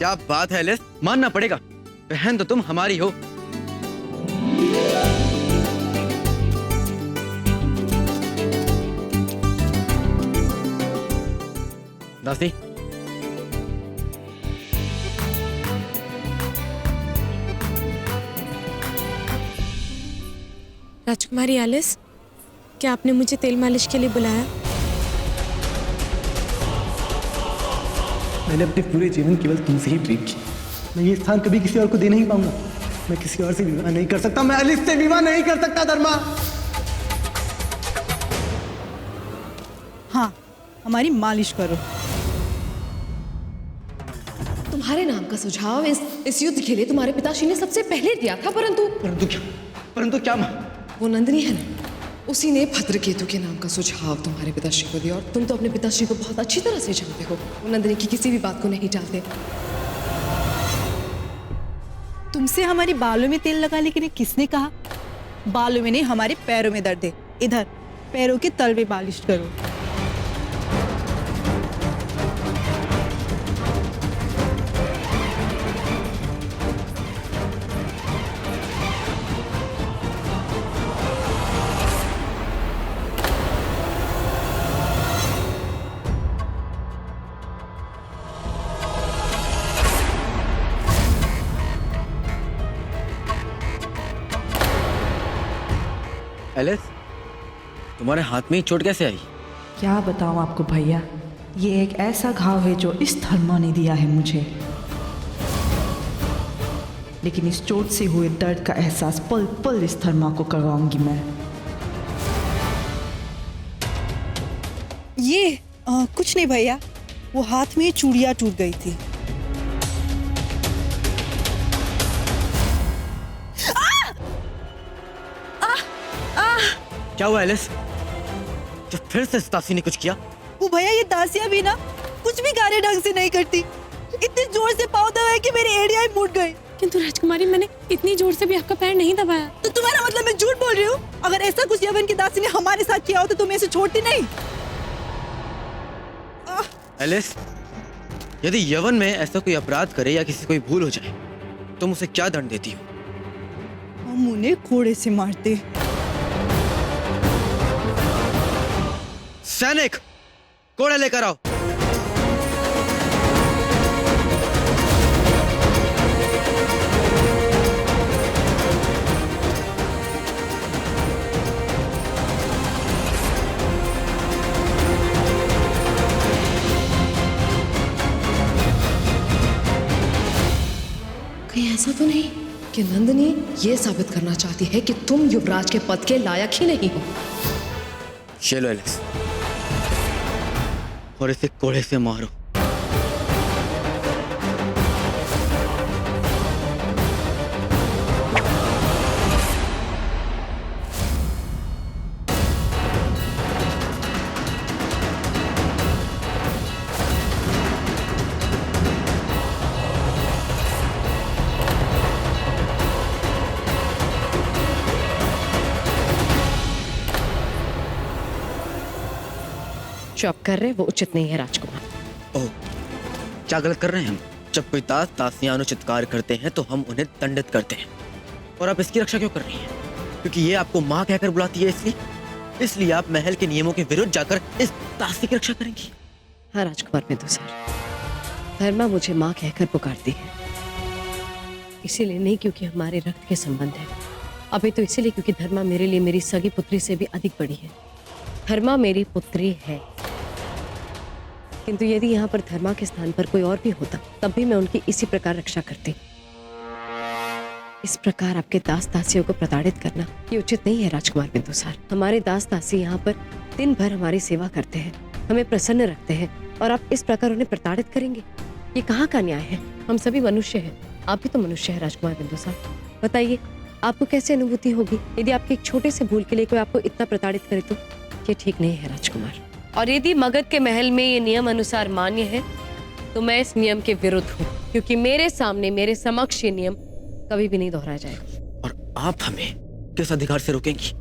क्या बात है एलिस, मानना पड़ेगा, बहन तो तुम हमारी हो। दासी, राजकुमारी एलिस, क्या आपने मुझे तेल मालिश के लिए बुलाया? मैंने अपने पूरे जीवन केवल तुमसे ही प्रेम किया। मैं ये स्थान कभी किसी और को दे नहीं पाऊंगा। मैं किसी और से विवाह नहीं कर सकता, मैं एलिस से विवाह नहीं कर सकता धर्मा। हाँ, हमारी मालिश करो। तुम्हारे नाम का सुझाव इस युद्ध के लिए तुम्हारे पिताश्री ने सबसे पहले दिया था, परंतु क्या मां? वो नंदिनी है ना, उसी ने भद्रकेतु के नाम का सुझाव तुम्हारे पिताश्री को दिया। और तुम तो अपने पिताश्री को बहुत अच्छी तरह से जानते हो, वो नंदिनी की किसी भी बात को नहीं टालते। तुमसे हमारे बालों में तेल लगाने के लिए किसने कहा? बालों में नहीं, हमारे पैरों में दर्द है। इधर पैरों के तल में मालिश करो। एलिस, तुम्हारे हाथ में चोट कैसे आई? क्या बताऊं आपको भैया, ये एक ऐसा घाव है जो इस धर्मा ने दिया है मुझे। लेकिन इस चोट से हुए दर्द का एहसास पल पल इस धर्मा को करवाऊंगी मैं। ये कुछ नहीं भैया, वो हाथ में चूड़ियां टूट गई थी। क्या हुआ एलिस? तो फिर से दासी ने कुछ किया? वो भैया, ये दासियां भी ना कुछ भी कार्य ढंग से नहीं करती। इतने जोर से पाँव दबाए कि मेरे एड़ियाँ ही मुड़ गए। किंतु राजकुमारी, मैंने इतनी जोर से भी आपका पैर नहीं दबाया। तो तुम्हारा मतलब मैं झूठ बोल रही हूँ? अगर ऐसा कुछ यवन की दासी ने हमारे साथ किया हो तो तुम्हें इसे छोड़ती नहीं। एलिस, यदि यवन में ऐसा कोई अपराध करे या किसी कोई भूल हो जाए, तुम उसे क्या दंड देती हो? हम उन्हें घोड़े से मारते। सैनिक, घोड़े लेकर आओ। कहीं ऐसा तो नहीं कि नंदिनी ये साबित करना चाहती है कि तुम युवराज के पद के लायक ही नहीं हो? चलो एलिस, और इसे कोड़े से मारो। जो आप कर रहे हैं वो उचित नहीं है राजकुमार। ओह, क्या गलत कर रहे हैं हम? जब कोई दास दासियां अनुचित कार्य करते हैं तो हम उन्हें दंडित करते हैं, और आप इसकी रक्षा क्यों कर रही हैं? क्योंकि ये आपको माँ कहकर बुलाती है, इसलिए आप महल के नियमों के विरुद्ध जाकर इस दासी की रक्षा करेंगी? हाँ राजकुमार बिंदुसार, धर्मा मुझे माँ कहकर पुकारती है, इसीलिए नहीं क्योंकि हमारे रक्त के संबंध है, अभी तो इसीलिए क्योंकि धर्मा मेरे लिए मेरी सगी पुत्री से भी अधिक बड़ी है। धर्मा मेरी पुत्री है, किंतु यदि यहाँ पर धर्मा के स्थान पर कोई और भी होता तब भी मैं उनकी इसी प्रकार रक्षा करती। इस प्रकार आपके दास दासियों को प्रताड़ित करना ये उचित नहीं है राजकुमार बिंदुसार। हमारे दास दासी यहाँ पर दिन भर हमारी सेवा करते हैं, हमें प्रसन्न रखते हैं, और आप इस प्रकार उन्हें प्रताड़ित करेंगे? ये कहाँ का न्याय है? हम सभी मनुष्य हैं, आप भी तो मनुष्य है राजकुमार बिंदुसार। बताइए, आपको कैसे अनुभूति होगी यदि आपके एक छोटे से भूल के लिए कोई आपको इतना प्रताड़ित करे? तो ये ठीक नहीं है राजकुमार। और यदि मगध के महल में ये नियम अनुसार मान्य है तो मैं इस नियम के विरुद्ध हूँ, क्योंकि मेरे सामने मेरे समक्ष ये नियम कभी भी नहीं दोहराया जाएगा। और आप हमें किस अधिकार से रोकेंगी?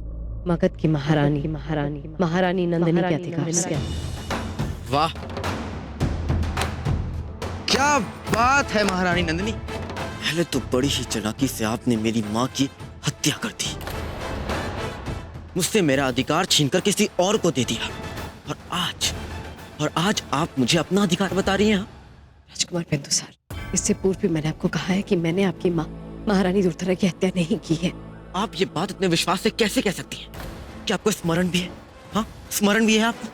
मगध की महारानी नंदिनी के अधिकार से। वाह, क्या बात है महारानी नंदिनी। पहले तो बड़ी ही चालाकी से आपने मेरी माँ की हत्या कर दी, मुझसे मेरा अधिकार छीनकर किसी और को दे दिया, और आज आप मुझे अपना अधिकार बता रही हैं। राजकुमार बिंदुसार, इससे पूर्व भी मैंने आपको कहा है कि मैंने आपकी माँ महारानी दुर्धरा की हत्या नहीं की है। आप ये बात इतने विश्वास से कैसे कह सकती हैं? क्या आपको स्मरण भी है? हाँ, स्मरण भी है आपको?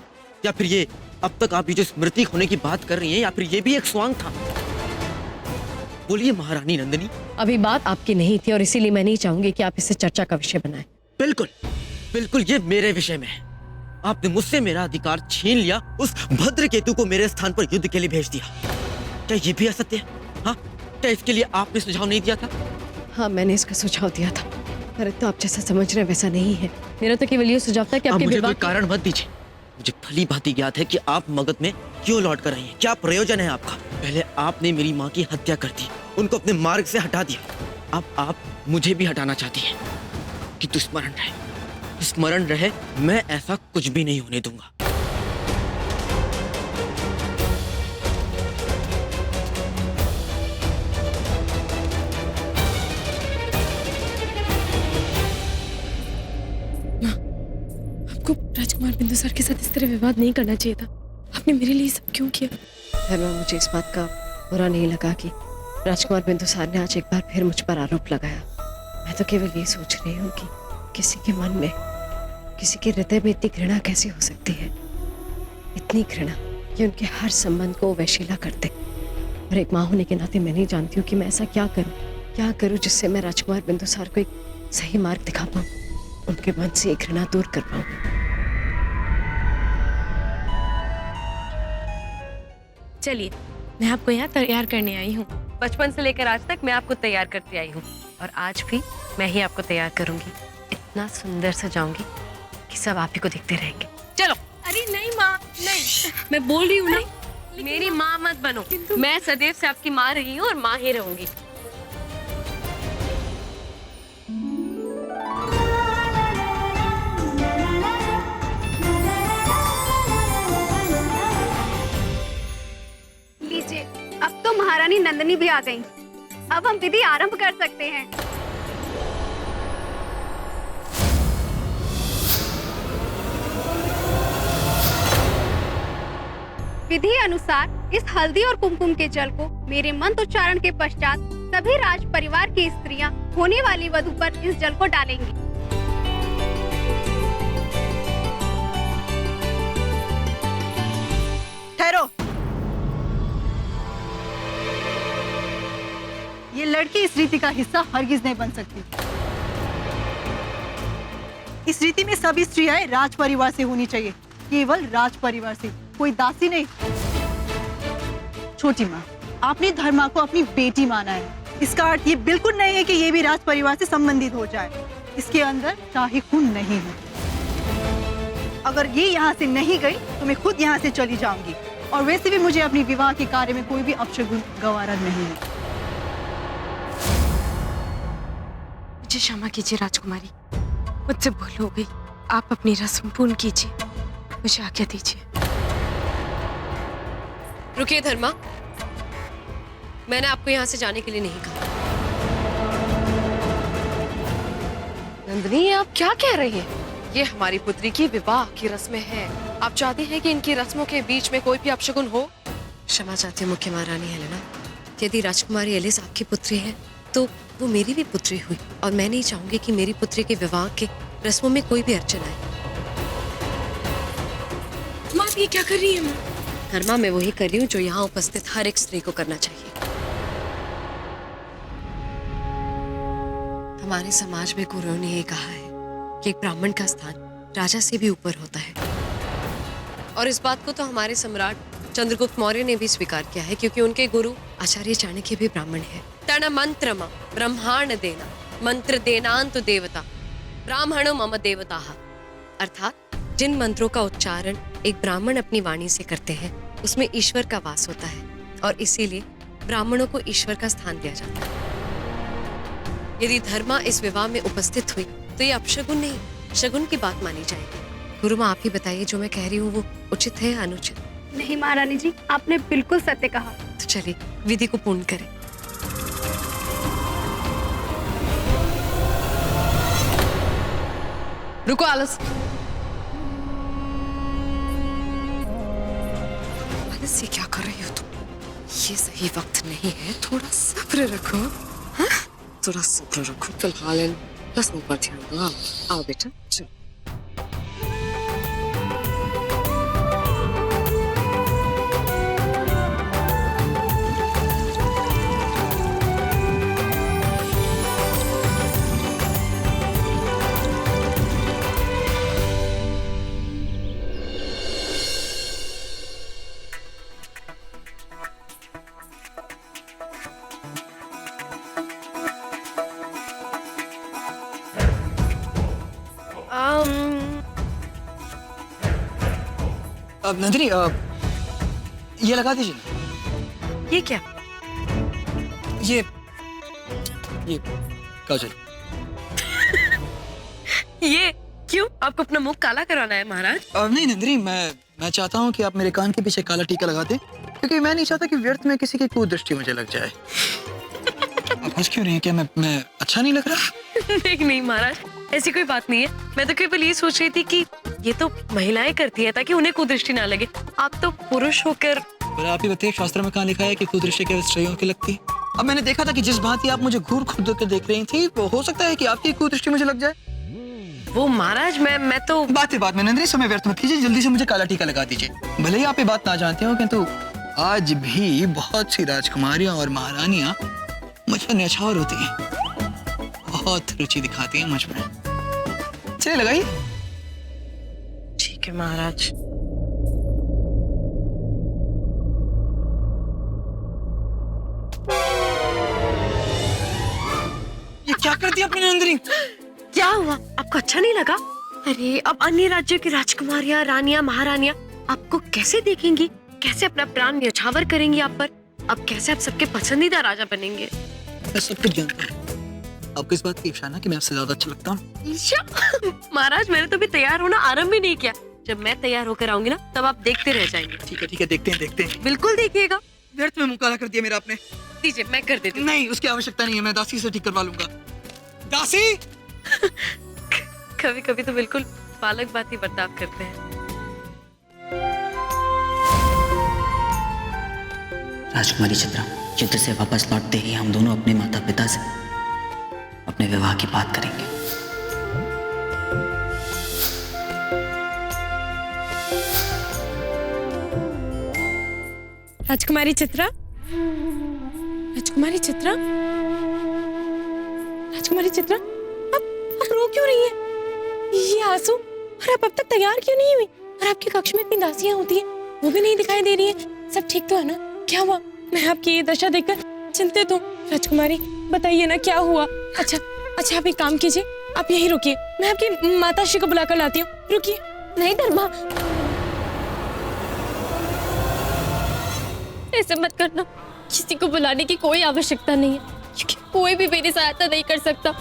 या फिर ये अब तक आप ये जो स्मृति खोने की बात कर रही हैं, या फिर ये भी एक स्वांग था? बोलिए महारानी नंदिनी। अभी बात आपकी नहीं थी और इसीलिए मैं नहीं चाहूंगी कि आप इसे चर्चा का विषय बनाएं। बिल्कुल बिल्कुल, ये मेरे विषय में है। आपने मुझसे मेरा अधिकार छीन लिया, उस भद्रकेतु को मेरे स्थान पर युद्ध के लिए भेज दिया। क्या ये भी असत्य है? हाँ, क्या इसके लिए आपने सुझाव नहीं दिया था? हाँ, मैंने इसका सुझाव दिया था, परंतु आप जैसा समझ रहे हैं वैसा नहीं है। मेरा तो केवल ये सुझाव था कि आप आपके मुझे विवाह कोई कारण मत दीजिए। मुझे भली भांति ज्ञात है कि आप मगध में क्यों लौट कर रही हैं, क्या प्रयोजन है आपका। पहले आपने मेरी माँ की हत्या कर दी, उनको अपने मार्ग से हटा दिया, अब आप मुझे भी हटाना चाहती हैं। कि स्मरण रहे, मैं ऐसा कुछ भी नहीं होने दूंगा। आपको राजकुमार बिंदुसार के साथ इस तरह विवाद नहीं करना चाहिए था। आपने मेरे लिए सब क्यों किया? धर्मा, मुझे इस बात का बुरा नहीं लगा कि राजकुमार बिंदुसार ने आज एक बार फिर मुझ पर आरोप लगाया। मैं तो केवल ये सोच रही हूँ कि किसी के मन में, किसी के हृदय में इतनी घृणा कैसे हो सकती है, इतनी घृणा कि उनके हर संबंध को वैशिला कर दे। और एक माँ होने के नाते मैं नहीं जानती हूँ कि मैं ऐसा क्या करूँ जिससे मैं राजकुमार बिंदुसार को एक सही मार्ग दिखा पाऊँ, उनके मन से एक घृणा दूर कर पाऊँ। चलिए, मैं आपको यहाँ तैयार करने आई हूँ। बचपन से लेकर आज तक मैं आपको तैयार करती आई हूँ और आज भी मैं ही आपको तैयार करूंगी। इतना सुंदर सजाऊंगी कि सब आप ही को दिखते रहेंगे। चलो। अरे नहीं माँ, नहीं। मैं बोल रही हूँ ना, मेरी माँ मत बनो। मैं सदैव से आपकी माँ रही हूँ और माँ ही रहूंगी। लीजिए, अब तो महारानी नंदिनी भी आ गई। अब हम विधि आरंभ कर सकते हैं। विधि अनुसार इस हल्दी और कुमकुम के जल को मेरे मंत्रोच्चारण के पश्चात सभी राज परिवार की स्त्रियां होने वाली वधू पर इस जल को डालेंगी। ठहरो। ये लड़की इस रीति का हिस्सा हरगिज नहीं बन सकती। इस रीति में सभी स्त्रियां राज परिवार से होनी चाहिए, केवल राज परिवार से, कोई दासी नहीं। छोटी माँ, आपने धर्मा को अपनी बेटी माना है, इसका अर्थ ये बिल्कुल नहीं है कि ये भी राज परिवार से संबंधित हो जाए। इसके अंदर शाही खून नहीं है। अगर ये यहाँ से नहीं गई तो मैं खुद यहाँ से चली जाऊंगी। और वैसे भी मुझे अपनी विवाह के कार्य में कोई भी अपशगुन गवारा नहीं है। मुझे क्षमा कीजिए राजकुमारी, मुझसे भूल हो गई। आप अपनी रस्म पूर्ण कीजिए, मुझे आज्ञा दीजिए। रुकिए धर्मा, मैंने आपको यहाँ से जाने के लिए नहीं कहा। नंदिनी, आप क्या कह रही हैं? ये हमारी पुत्री की विवाह की रस्में हैं। आप चाहती हैं कि इनकी रस्मों के बीच में कोई भी अपशगुन हो? क्षमा चाहती हूँ मुख्य महारानी हेलेना। यदि राजकुमारी एलिस आपकी पुत्री है तो वो मेरी भी पुत्री हुई, और मैं नहीं चाहूंगी कि मेरी पुत्री के विवाह के रस्मों में कोई भी अड़चन आए। माँ, आप ये क्या कर रही है? माँ, धर्मा, मैं वही कर रही हूँ जो यहाँ उपस्थित हर एक स्त्री को करना चाहिए। हमारे समाज में गुरुओं ने ये कहा है कि एक ब्राह्मण का स्थान राजा से भी ऊपर होता है, और इस बात को तो हमारे सम्राट चंद्रगुप्त मौर्य ने भी स्वीकार किया है, क्योंकि उनके गुरु आचार्य चाणक्य भी ब्राह्मण है। तण मंत्रमा ब्रह्मांड देना मंत्र देनांतु देवता ब्राह्मणो मम देवता। अर्थात जिन मंत्रों का उच्चारण एक ब्राह्मण अपनी वाणी से करते हैं उसमें ईश्वर का वास होता है, और इसीलिए ब्राह्मणों को ईश्वर का स्थान दिया जाता है। यदि धर्मा इस विवाह में उपस्थित हुई तो ये अपशगुन नहीं, शगुन की बात मानी जाएगी। गुरु माँ, आप ही बताइए, जो मैं कह रही हूँ वो उचित है या अनुचित? नहीं महारानी जी, आपने बिल्कुल सत्य कहा। तो चलिए विधि को पूर्ण करें। रुको आलस। आलस, ये क्या कर रही हो तुम? ये सही वक्त नहीं है, थोड़ा सब्र रखो। हाँ? थोड़ा सब्र रखो। फिलहाल इन रस्मों पर ध्यान दो। आओ बेटा, चलो। अब नंदिनी, ये लगा दीजिए ना। ये क्या? ये काजल। ये क्यों? आपको अपना मुंह काला कराना है महाराज? नहीं नंदिनी, मैं चाहता हूँ कि आप मेरे कान के पीछे काला टीका लगा दें, क्योंकि मैं नहीं चाहता कि व्यर्थ में किसी की कुदृष्टि मुझे लग जाए। आप हंस क्यों रही हैं? क्या मैं अच्छा नहीं लग रहा? नहीं महाराज, ऐसी कोई बात नहीं है। मैं तो केवल ये सोच रही थी कि ये तो महिलाएं करती है ताकि उन्हें कुदृष्टि ना लगे। आप तो पुरुष होकर। पर आप ही बताइए, शास्त्र में कहाँ लिखा है कि कुदृष्टि केवल स्त्रियों की लगती? अब मैंने देखा था कि जिस भांति आप मुझे घूर खुद के देख रही थी, वो हो सकता है कि आपकी कुदृष्टि मुझे लग जाए। वो महाराज, मैं तो बात में नंदिनी, समय व्यर्थ मत कीजिए, जल्दी से मुझे काला टीका लगा दीजिए। भले ही आप ये बात ना जानते हो, किंतु आज भी बहुत सी राजकुमारियां और महारानियां मुझ पर न्यौछावर होती हैं, बहुत रुचि दिखाती हैं मुझ में। चलिए लगाइए। ठीक है महाराज। ये क्या कर दिया आपने नंदिनी? क्या हुआ? आपको अच्छा नहीं लगा? अरे अब अन्य राज्यों की राजकुमारियां, रानियां, महारानियां आपको कैसे देखेंगी? कैसे अपना प्राण न्यौछावर करेंगी आप पर? अब कैसे आप सबके पसंदीदा राजा बनेंगे? मैं सब कुछ जानता हूँ। आपको इस बात की इशारा कि मैं आपसे ज्यादा अच्छा लगता हूँ। महाराज, मैंने तो भी तैयार होना आरंभ ही नहीं किया। जब मैं तैयार होकर आऊंगी ना, तब आप देखते रह जाएंगे। ठीक है, देखते हैं। बिल्कुल देखिएगा। व्यर्थ में मुंह काला कर दिया मेरा आपने। दीजिए, मैं कर देती हूँ। नहीं, उसकी आवश्यकता नहीं है, मैं दासी से ठीक करवा लूंगा। दासी! कभी कभी तो बिल्कुल बालक बात ही बर्ताव करते हैं। राजकुमारी चित्रा, युद्ध से वापस लौटते ही हम दोनों अपने माता पिता से अपने विवाह की बात करेंगे। राजकुमारी चित्रा, राजकुमारी चित्रा, राजकुमारी चित्रा, आप रो क्यों रही हैं? ये आंसू, और आप अब तक तैयार क्यों नहीं हुई? और आपके कक्ष में इतनी दासियां होती हैं, वो भी नहीं दिखाई दे रही हैं। सब ठीक तो है ना? क्या हुआ? मैं आपकी ये दशा देखकर चिंतित हूँ। राजकुमारी, बताइए ना क्या हुआ? अच्छा, आप एक काम कीजिए, आप यहीं रुकिए, मैं आपकी माताश्री को बुलाकर लाती हूँ। रुकिए। नहीं धर्मा, ऐसे मत करना। किसी को बुलाने की कोई आवश्यकता नहीं है, क्योंकि कोई भी मेरी सहायता नहीं कर सकता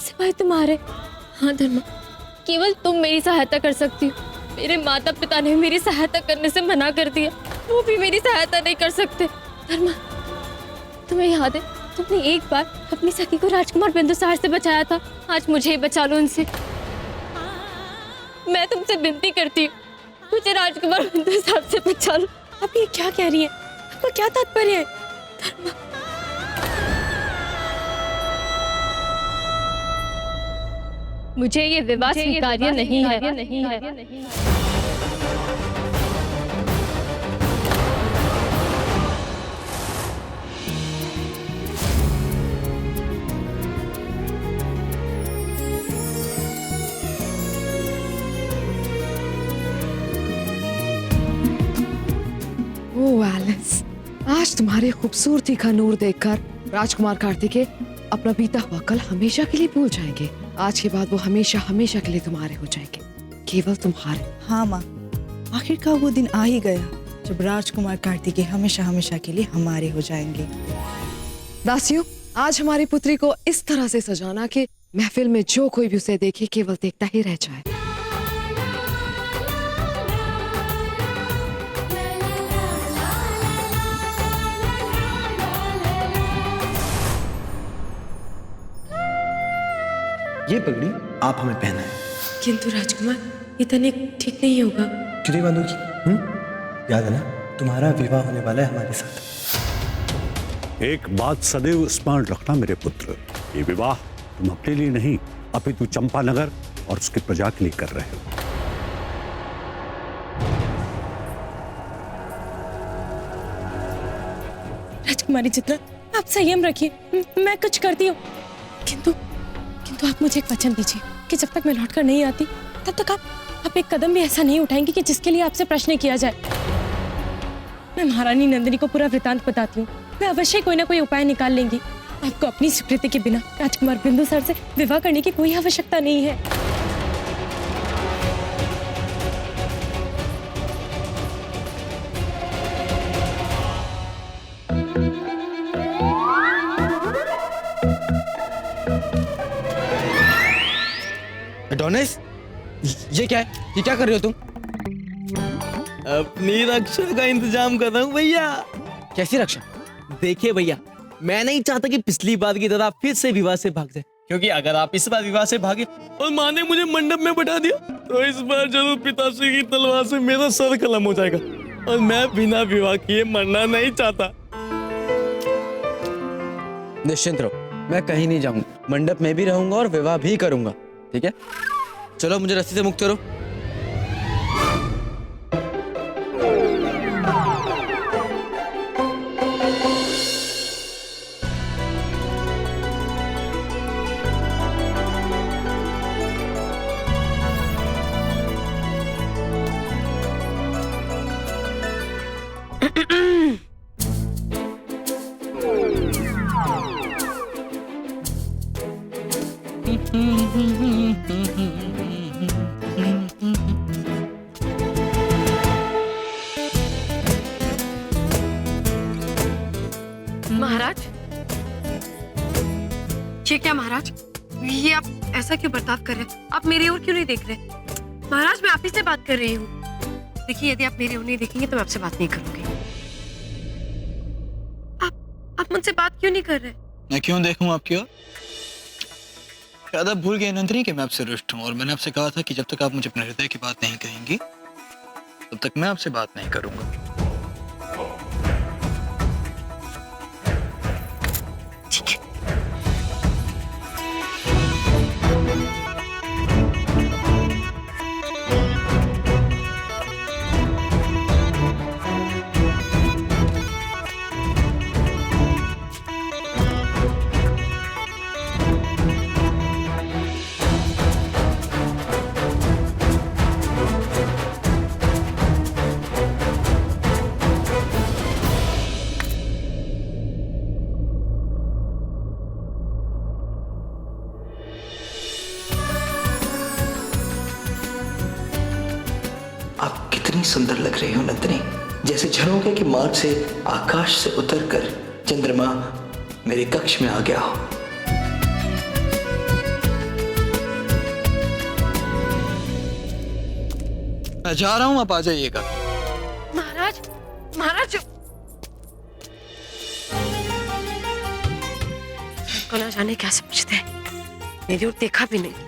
सिवाय तुम्हारे। हाँ धर्मा, केवल तुम मेरी सहायता कर सकती हो। मेरे माता पिता ने मेरी सहायता करने से मना कर दिया, वो भी मेरी सहायता नहीं कर सकते। धर्मा, तुम्हें याद है तुमने एक बार अपनी सखी को राजकुमार बिंदुसार से बचाया था? आज मुझे ही बचा लो उनसे। मैं तुमसे विनती करती हूँ, मुझे राजकुमार बिंदुसार से बचा लो। आप ये क्या कह रही हैं? आपका क्या तात्पर्य है? धर्मा, मुझे ये विवाह स्वीकार्य नहीं है। ओह एलिस, आज तुम्हारी खूबसूरती का नूर देखकर राजकुमार कार्तिकेय अपना बीता हुआ कल हमेशा के लिए भूल जाएंगे। आज के बाद वो हमेशा हमेशा के लिए तुम्हारे हो जाएंगे, केवल तुम्हारे। हाँ माँ, आखिरकार वो दिन आ ही गया जब राजकुमार कार्तिकेय हमेशा हमेशा के लिए हमारे हो जाएंगे। दासियों, आज हमारी पुत्री को इस तरह से सजाना कि महफिल में जो कोई भी उसे देखे केवल देखता ही रह जाए। ये पगड़ी आप हमें पहनाएं। किंतु राजकुमार ये तनिक ठीक नहीं होगा। चुरी बांधोगी? याद है ना, तुम्हारा विवाह होने वाला है हमारे साथ। एक बात सदैव स्मरण रखना मेरे पुत्र, ये विवाह तुम अपने लिए नहीं अपितु चंपानगर और उसकी प्रजा के लिए कर रहे हो। राजकुमारी चित्रा, आप संयम रखिए, मैं कुछ करती हूँ। किंतु आप मुझे एक वचन दीजिए कि जब तक मैं लौटकर नहीं आती तब तक आप एक कदम भी ऐसा नहीं उठाएंगे कि जिसके लिए आपसे प्रश्न किया जाए। मैं महारानी नंदिनी को पूरा वृतांत बताती हूँ, मैं अवश्य कोई ना कोई उपाय निकाल लेंगी। आपको अपनी स्वीकृति के बिना राजकुमार बिंदुसार से विवाह करने की कोई आवश्यकता नहीं है। एडोनिस, ये क्या है? ये क्या कर रहे हो तुम? अपनी रक्षा का इंतजाम कर रहा हूँ भैया। कैसी रक्षा? देखिए भैया, मैं नहीं चाहता कि पिछली बार की तरह फिर से विवाह से भाग जाए, क्योंकि अगर आप इस बार विवाह से भागे और माँ ने मुझे मंडप में बैठा दिया तो इस बार जरूर पिताश्री की तलवार से मेरा सर कलम हो जाएगा और मैं बिना विवाह किए मरना नहीं चाहता। निश्चिंत रहो, मैं कहीं नहीं जाऊंगा, मंडप में भी रहूंगा और विवाह भी करूंगा। ठीक है, चलो मुझे रस्सी से मुक्त करो। महाराज, ये क्या महाराज, ये आप ऐसा क्यों बर्ताव कर रहे हैं? आप मेरी ओर क्यों नहीं देख रहे? महाराज, मैं आप ही से बात कर रही हूँ। देखिए, यदि आप मेरी ओर नहीं देखेंगे तो मैं आपसे बात नहीं करूंगी। आप मुझसे बात क्यों नहीं कर रहे? मैं क्यों देखूं आपकी ओर? शायद आप भूल गए नंदिनी कि मैं आपसे रुष्ट हूँ और मैंने आपसे कहा था कि जब तक आप मुझे अपने हृदय की बात नहीं कहेंगी तब तक मैं आपसे बात नहीं करूंगा। ठीक है। आप कितनी सुंदर लग रही हो नंदिनी, जैसे झरोखे के मार्ग से आकाश से उतरकर चंद्रमा मेरे कक्ष में आ गया हो। मैं जा रहा हूं, आप आ जाइएगा। महाराज, महाराज, को ना जाने क्या समझते हैं, मेरी ओर देखा भी नहीं।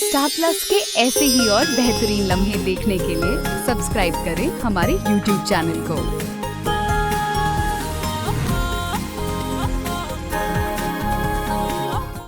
स्टार प्लस के ऐसे ही और बेहतरीन लम्हे देखने के लिए सब्सक्राइब करें हमारे YouTube चैनल को।